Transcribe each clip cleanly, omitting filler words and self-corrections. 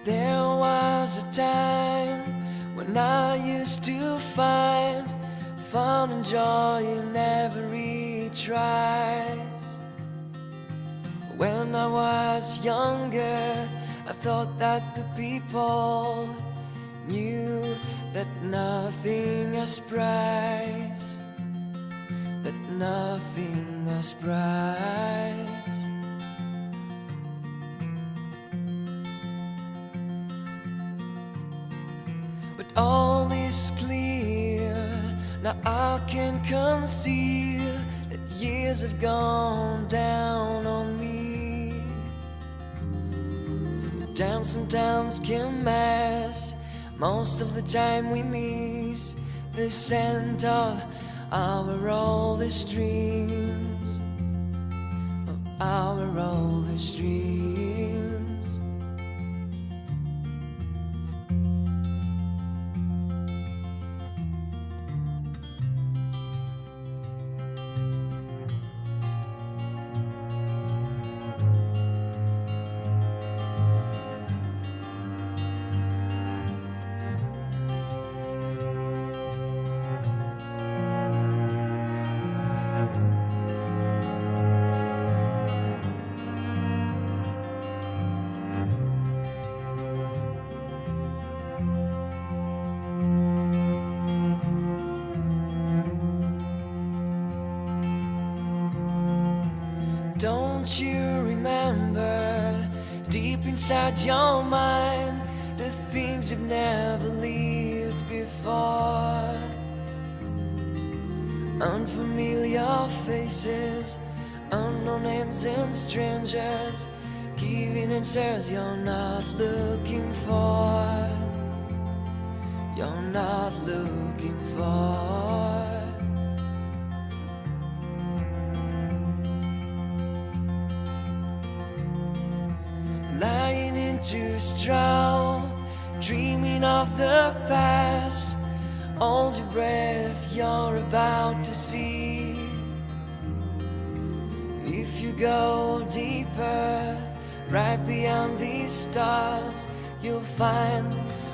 There was a time when I used to find fun and joy in every tries. When I was younger, I thought that the people knew that nothing has price, that nothing has price. But all is clear, now I can conceal that years have gone down on me. Downs and downs can mask, most of the time we miss the scent of our oldest dreams, of our oldest dreams. Don't you remember, deep inside your mind, the things you've never lived before? Unfamiliar faces, unknown names and strangers, giving answers you're not looking for, you're not looking for. Lying into straw, dreaming of the past. Hold your breath, you're about to see. If you go deeper, right beyond these stars, you'll find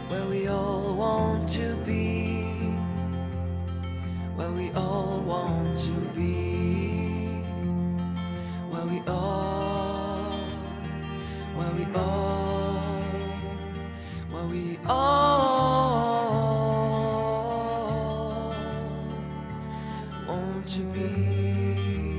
where we all want to be, where we all want to be, where we all want to be.